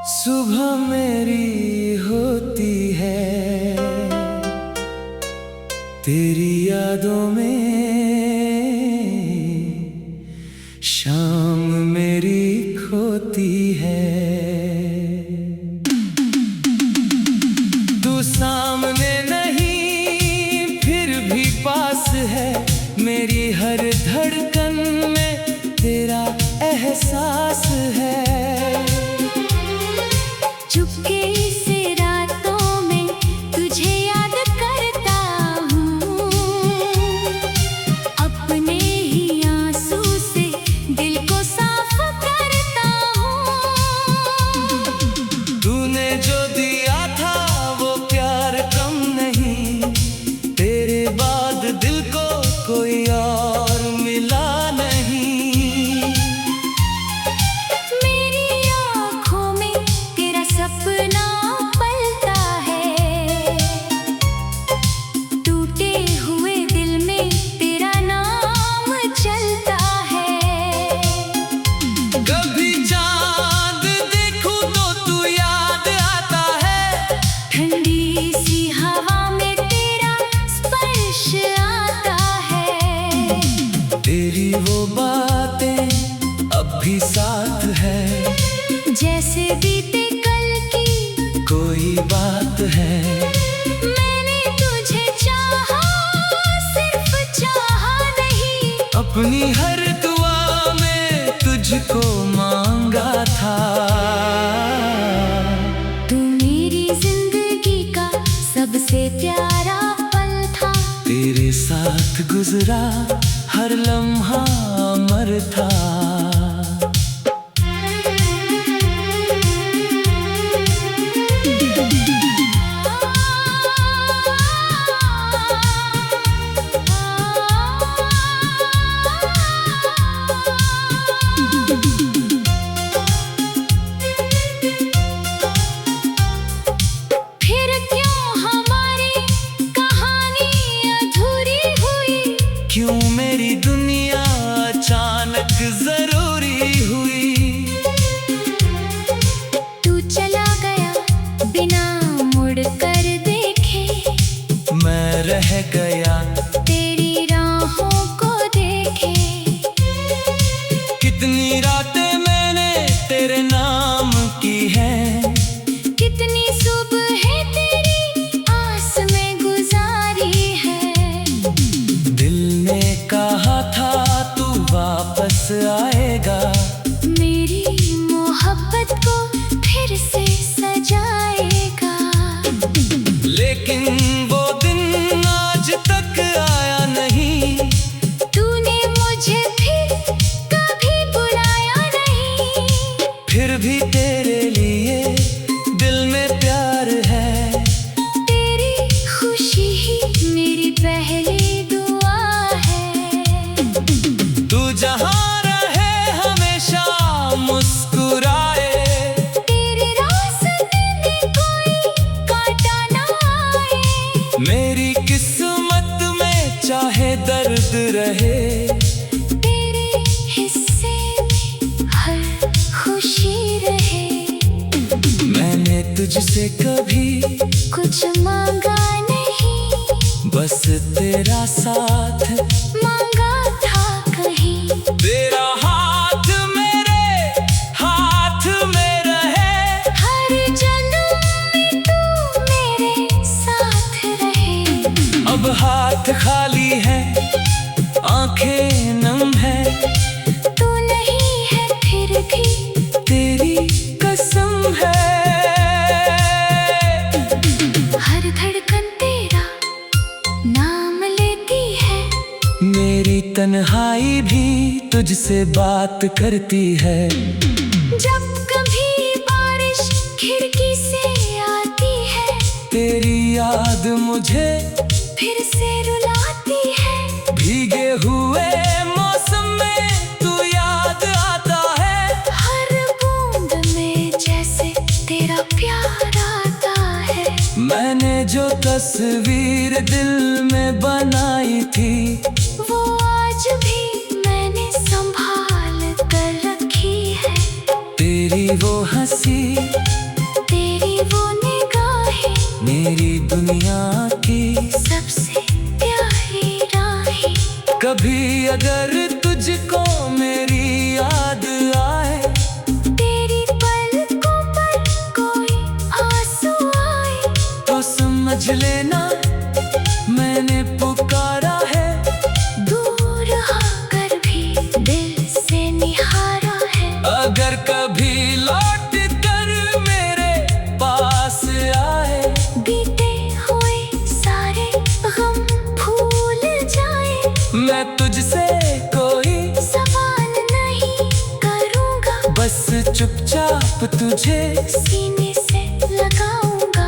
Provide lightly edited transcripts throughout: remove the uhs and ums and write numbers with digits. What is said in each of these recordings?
सुबह मेरी होती है तेरी यादों में, शाम मेरी खोती है। तू सामने नहीं फिर भी पास है, मेरी हर धड़कन में तेरा एहसास है। चुपके से रातों में तुझे याद करता हूँ, अपने ही आंसू से दिल को साफ करता हूँ। तूने जो दिया था वो प्यार कम नहीं, तेरे बाद दिल को कोई और मिला नहीं। मेरी आँखों में तेरा सपना पलता है, टूटे हुए दिल में तेरा नाम चलता है। कभी चांद देखूं तो तू याद आता है, ठंडी सी हवा में तेरा स्पर्श आता है। तेरी वो बातें अब भी साथ है, जैसे बीते कल की कोई बात है। मैंने तुझे चाहा, सिर्फ चाहा नहीं, अपनी हर दुआ में तुझको मांगा था। तू मेरी जिंदगी का सबसे प्यारा पल था। तेरे साथ गुजरा हर लम्हा अमर था। फिर क्यों हमारी कहानी अधूरी हुई, क्यों मेरी दुनिया अचानक जरूरी हुई। तू चला गया बिना मुड़ कर देखे, मैं रह गया तेरी राहों को देखे। कितनी रातें मैंने तेरे नाम की हैं, कितनी सुबहें तेरी आस में गुजारी है। दिल ने कहा था तू वापस आएगा, मेरी मोहब्बत को फिर से सजाएगा। लेकिन वो दिन आज तक आया नहीं। तूने मुझे फिर कभी बुलाया नहीं, फिर भी तेरे लिए दिल में प्यार है। तेरी खुशी ही मेरी पहली दुआ है। तू जहाँ रहे हमेशा मुस्कुराए, तेरे रास्ते में कोई कांटा ना आए। मेरी किस्मत में चाहे दर्द रहे, तेरे हिस्से में हर खुशी रहे। मैंने तुझसे कभी कुछ मांगा नहीं, बस तेरा साथ मांगा था कहीं। तेरा हाथ मेरे हाथ में रहे, हर जन्म में तू मेरे साथ रहे। अब हाथ खाली है आंखें नम है, तू नहीं है फिर भी तेरी कसम है। हर धड़कन तेरा नाम लेती है, मेरी तन्हाई भी तुझसे बात करती है। जब कभी बारिश खिड़की से आती है, तेरी याद मुझे फिर से रुलाती है। भीगे हुए मौसम में तू याद आता है, हर बूंद में जैसे तेरा प्यार आता है। मैंने जो तस्वीर दिल में बनाई थी, वो आज भी मैंने संभाल कर रखी है। तेरी वो हंसी अगर तुझको मेरी याद आए, तेरी पलकों पर कोई आंसू आए, तो समझ लेना मैंने पुकारा है। दूर होकर भी दिल से निहारा है। अगर कभी लौट कर मेरे पास आए, बीते हुए सारे गम भूल जाए, मैं तुझसे कोई सवाल नहीं करूँगा, बस चुपचाप तुझे सीने से लगाऊंगा।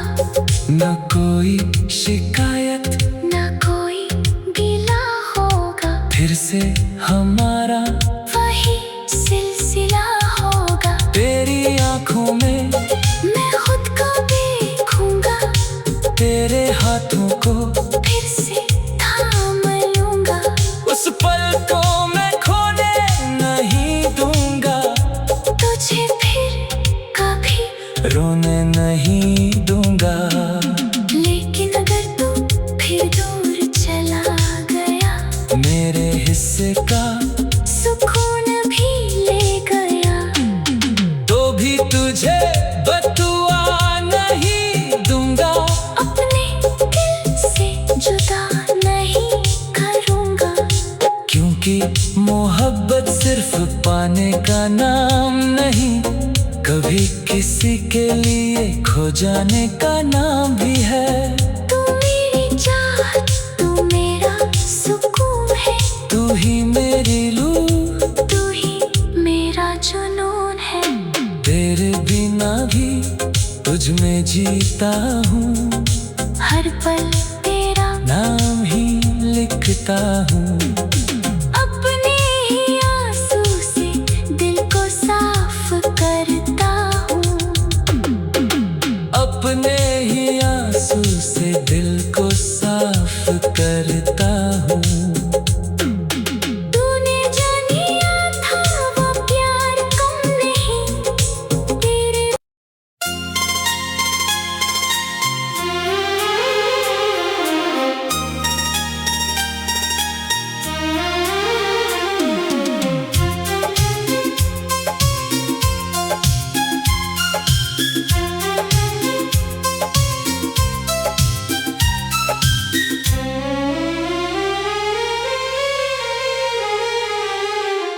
न कोई शिकायत न कोई गिला होगा, फिर से हमारा वही सिलसिला होगा। तेरी आंखों में मैं खुद को देखूंगा, तेरे हाथों को फिर से थाम लूंगा। उस पल को मैं खोने नहीं दूंगा, तुझे फिर कभी रोने नहीं दूंगा। लेकिन अगर तू फिर दूर चला गया, मेरे हिस्से का सुकून भी ले गया, तो भी तुझे बदुआ नहीं दूंगा। अपने दिल से जुदा नहीं करूँगा। क्योंकि मोहब्बत सिर्फ पाने का नाम नहीं, कभी किसी के लिए खो जाने का नाम भी है। तू मेरी चाहत, तू मेरा सुकून है, तू ही मेरी रूह, तू ही मेरा जुनून है। तेरे बिना भी तुझ में जीता हूँ, हर पल तेरा नाम ही लिखता हूँ। अपने ही आंसू से दिल को साफ करता हूँ, अपने ही आंसू से दिल को साफ करता हूँ। तूने जानिया था वो प्यार कम नहीं, तेरे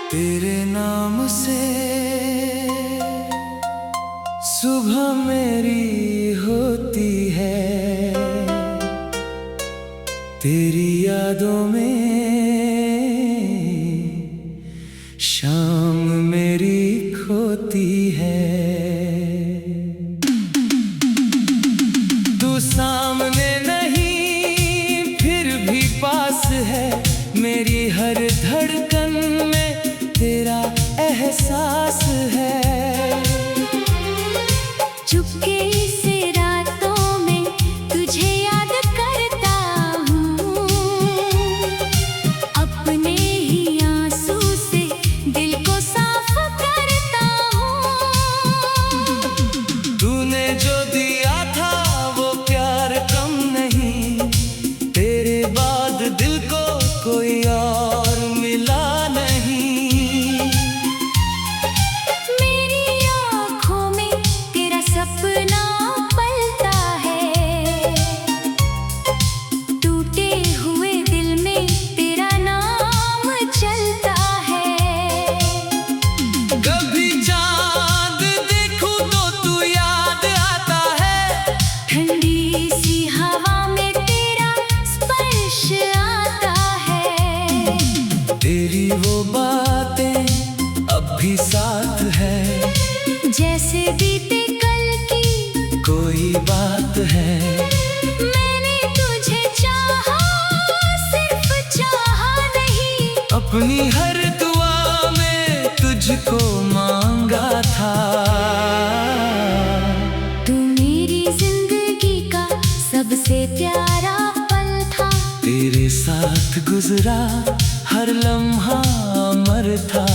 तेरे नाम से सुबह मेरी होती है, तेरी यादों में शाम मेरी खोती है। तू सामने नहीं फिर भी पास है, मेरी हर धड़कन में तेरा एहसास है। चुपके से रातों में तुझे याद करता हूँ, अपने ही आंसू से दिल को साफ करता हूँ। तूने जो दिया था वो प्यार कम नहीं, तेरे बाद दिल को कोई और मिला नहीं। मेरी आँखों में तेरा सपना पलता है, टूटे हुए दिल में तेरा नाम चलता है। कभी चांद देखूं तो तू याद आता है, ठंडी सी हवा में तेरा स्पर्श आता है। तेरी वो बातें अब भी साथ है, जैसे बीते कल की कोई बात है। मैंने तुझे चाहा, सिर्फ चाहा नहीं, अपनी हर दुआ में तुझको मांगा था। तू मेरी जिंदगी का सबसे प्यारा पल था। तेरे साथ गुजरा हर लम्हा अमर था।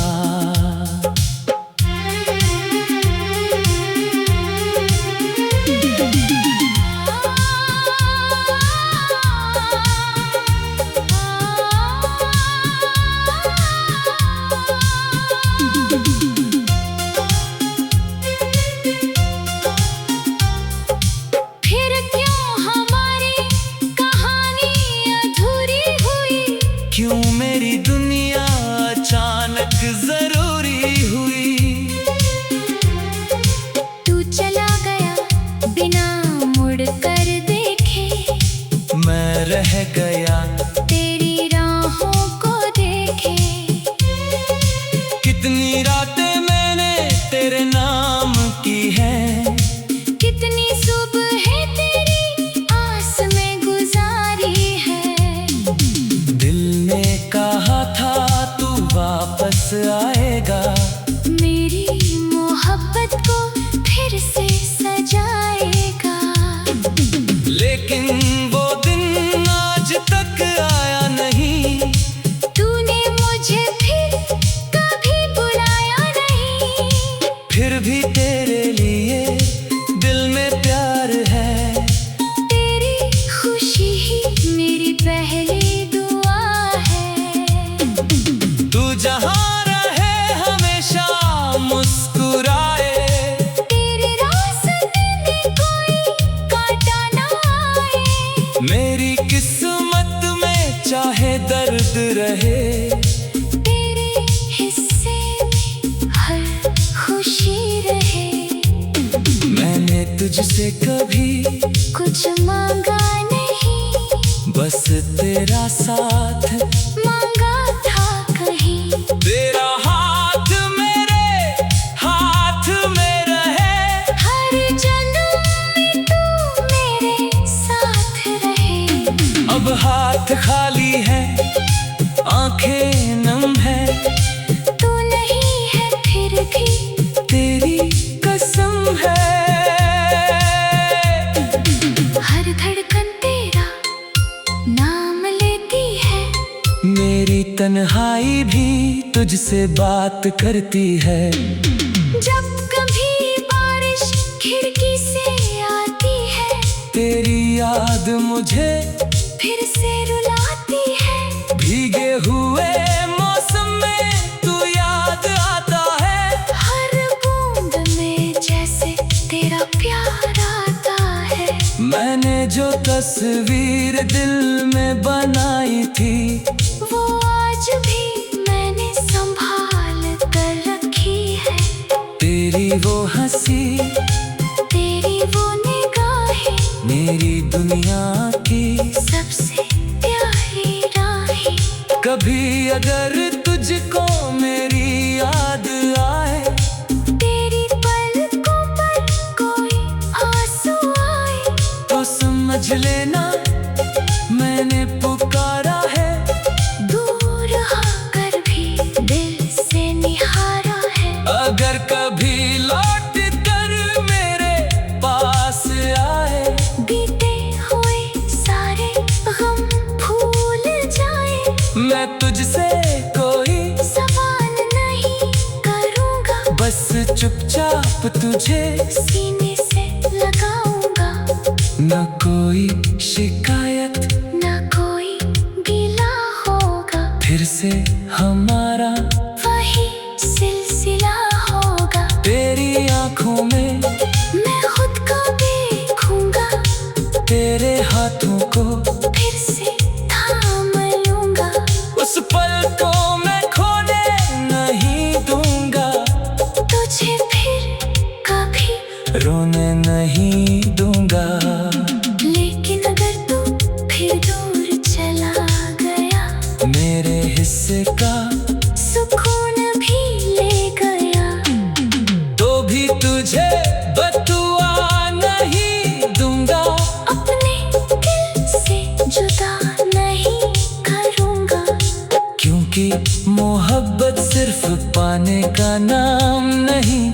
तुझसे कभी कुछ मांगा नहीं, बस तेरा साथ मांगा था कहीं। तेरा हाथ मेरे हाथ में रहे, हर जन्म में तू मेरे साथ रहे। अब हाथ खाली है, आंखें नम है, तू नहीं है फिर भी तेरी कसम है। हर धड़कन तेरा नाम लेती है, मेरी तन्हाई भी तुझसे बात करती है। जब कभी बारिश खिड़की से आती है, तेरी याद मुझे फिर से रुलाती है। भीगे हुए मौसम में तू याद आता है, हर बूंद में जैसे तेरा प्यार आता है। मैंने जो तस्वीर दिल में बनाई थी, वो आज भी मैंने संभाल कर रखी है। तेरी वो हंसी, तेरी वो निगाहें, मेरी दुनिया की सबसे प्यारी राहें। कभी अगर तुझको मेरी याद आए, तेरी पलकों पर कोई आंसू आए, तो समझ लेना मैंने पुकारा है। दूर होकर भी दिल से निहारा है। अगर कभी लौट कर मेरे पास आए, बीते हुए सारे गम भूल जाए। मैं तुझसे कोई सवाल नहीं करूँगा, बस चुपचाप तुझे सीने से लगाऊंगा। न कोई शिकायत ना कोई गिला होगा, फिर से हमारा वही सिलसिला होगा। तेरी आंखों में मैं खुद को देखूंगा, तेरे हाथों को फिर से थाम लूंगा। उस पल को मैं खोने नहीं दूंगा, तुझे फिर कभी रोने नहीं दूंगा। लेकिन अगर तू फिर दूर चला गया, मेरे हिस्से का सुकून भी ले गया, तो भी तुझे बदुआ नहीं दूंगा। अपने दिल से जुदा नहीं करूँगा। क्योंकि मोहब्बत सिर्फ पाने का नाम नहीं,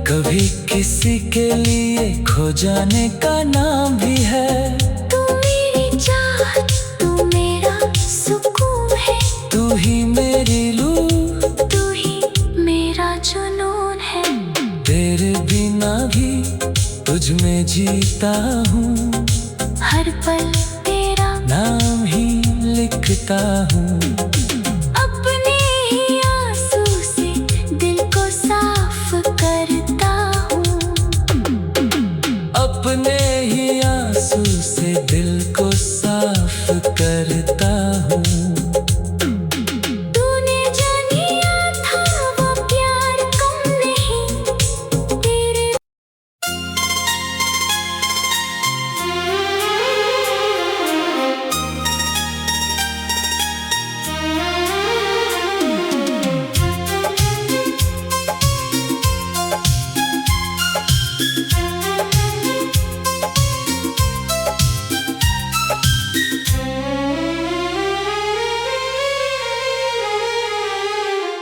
कभी किसी के लिए खो जाने का नाम भी है। तू मेरी चाहत, तू मेरा सुकून है, तू ही मेरी रूह, तू ही मेरा जुनून है। तेरे बिना भी तुझ में जीता हूँ, हर पल तेरा नाम ही लिखता हूँ। अपने ही आंसू से दिल को साफ करता हूँ, अपने ही आंसू से दिल को साफ करता हूँ। तूने जानिया था वो प्यार कम नहीं, तेरे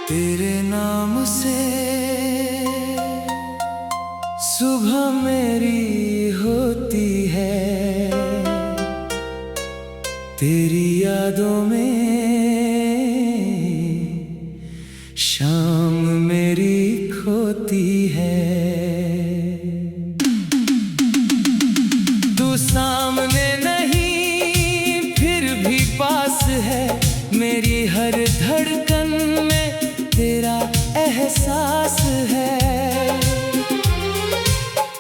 तेरे नाम से सुबह मेरी होती है, तेरी यादों में शाम मेरी खोती है। तू सामने नहीं फिर भी पास है, मेरी हर धड़कन में तेरा एहसास है।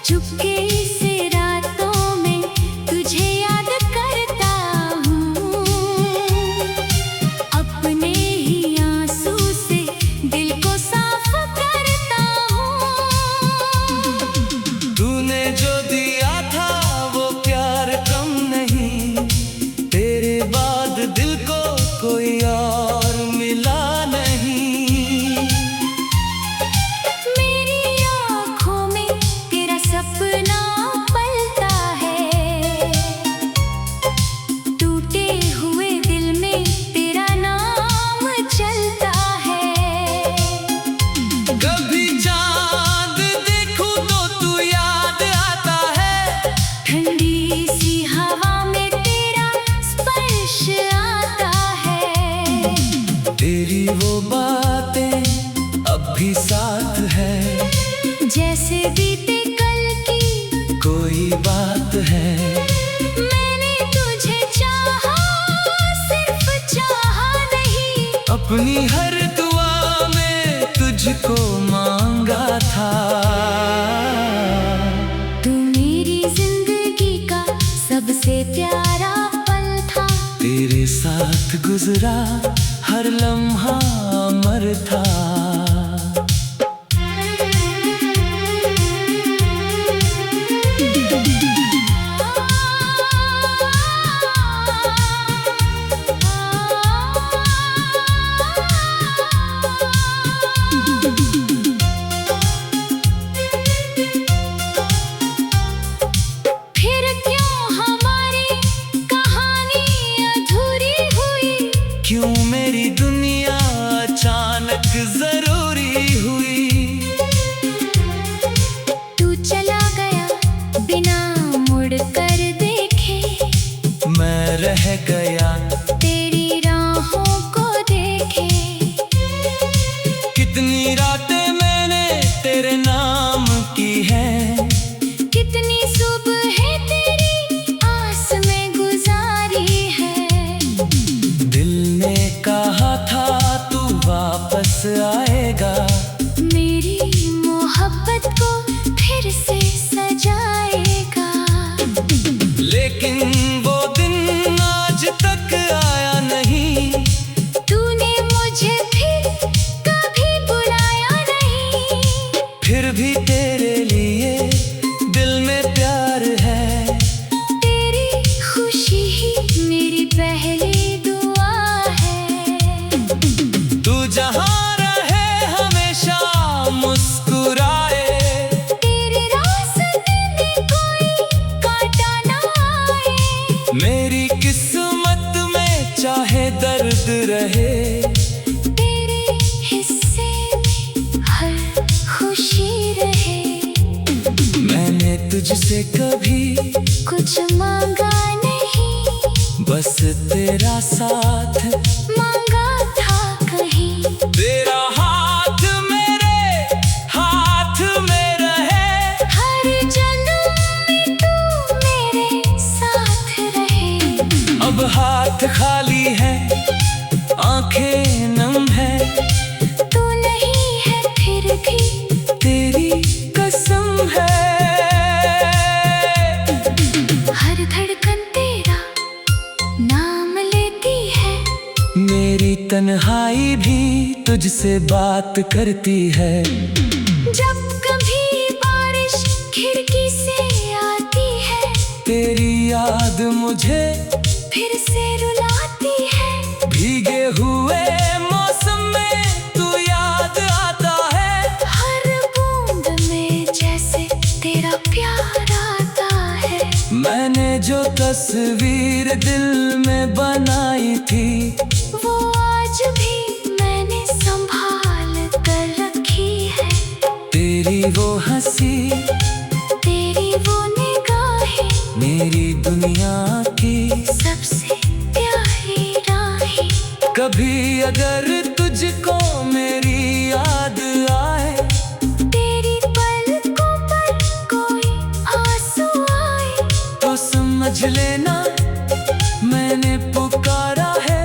चुपके से रातों में तुझे याद करता हूँ, अपने ही आंसू से दिल को साफ करता हूँ। तूने जो बातें अब भी साथ है, जैसे बीते कल की कोई बात है। मैंने तुझे चाहा, सिर्फ चाहा नहीं, अपनी हर दुआ में तुझको मांगा था। तू मेरी जिंदगी का सबसे प्यारा पल था, तेरे साथ गुजरा हर लम्हा अमर था। फिर क्यों हमारी कहानी अधूरी हुई, क्यों मेरी दुनिया अचानक जरूरी हुई। तू चला गया बिना मुड़ कर देखे, मैं रह गया तेरी राहों को देखे। कितनी रातें मैंने तेरे नाम की है, कितनी सुबहें तेरी आस में गुजारी है। दिल ने कहा था तू वापस आएगा, मेरी मोहब्बत को फिर से सजाएगा। लेकिन वो दिन आज तक आया नहीं। तूने मुझे फिर कभी बुलाया नहीं, फिर भी तेरे लिए दिल में प्यार है। तेरी खुशी ही मेरी पहली दुआ है। तू जहाँ रहे हमेशा मुस्कुराए, तेरे रास्ते में कोई कांटा ना आए। मेरी किस्मत में चाहे दर्द रहे, तेरे हिस्से में हर खुशी रहे। मैंने तुझसे कभी कुछ मांगा नहीं, बस तेरा साथ मांगा था कहीं। तेरा हाथ मेरे हाथ में रहे, हर जन्म में तू मेरे साथ रहे। अब हाथ खाली है, आंखें नम है, तू नहीं है फिर भी तेरी कसम है। हर धड़कन तेरा नाम लेती है, मेरी तन्हाई भी तुझसे बात करती है। जब कभी बारिश खिड़की से आती है, तेरी याद मुझे फिर से रुलाती है। भीगे हुए मौसम में तू याद आता है, हर बूंद में जैसे तेरा प्यार आता है। मैंने जो तस्वीर दिल में बनाई थी, वो आज भी मैंने संभाल कर रखी है। तेरी वो हंसी तेरी वो निगाहें, मेरी दुनिया की सबसे प्यारी राहें। कभी अगर तुझको मेरी याद आए, तेरी पलकों पर कोई आंसू आए, तो समझ लेना मैंने पुकारा है।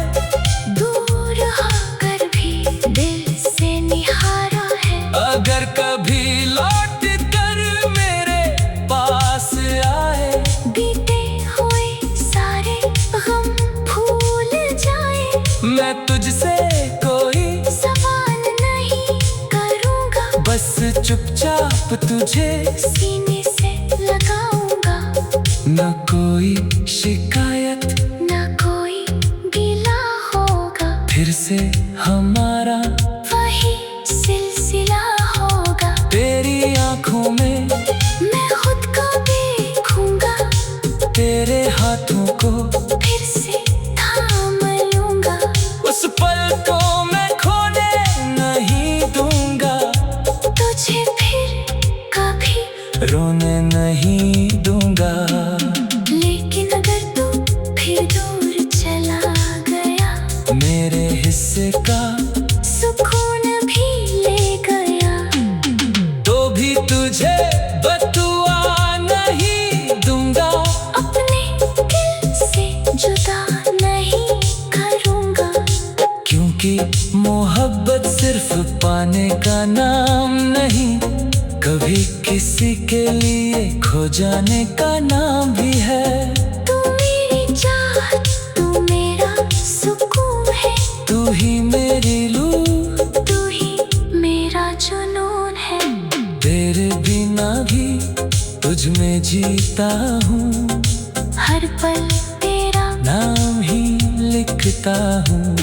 दूर होकर भी दिल से निहारा है। अगर कभी लौट कर मेरे पास आए, बीते हुए सारे गम भूल जाए। मैं तुझसे कोई सवाल नहीं करूँगा, बस चुपचाप तुझे सीने से लगाऊंगा। न कोई शिकायत ना कोई गिला होगा, फिर से हमारा वही सिलसिला होगा। तेरी आंखों में मैं खुद को देखूंगा, तेरे हाथों को फिर से थाम लूंगा। उस पल को मैं खोने नहीं दूंगा, तुझे फिर कभी रोने नहीं दूंगा। लेकिन अगर तू फिर दूर चला गया, मेरे हिस्से का सुकून पाने का नाम नहीं, कभी किसी के लिए खो जाने का नाम भी है। तू मेरी चाहत, तू मेरा सुकून है, तू ही मेरी रूह, तू ही मेरा जुनून है। तेरे बिना भी तुझ में जीता हूँ, हर पल तेरा नाम ही लिखता हूँ।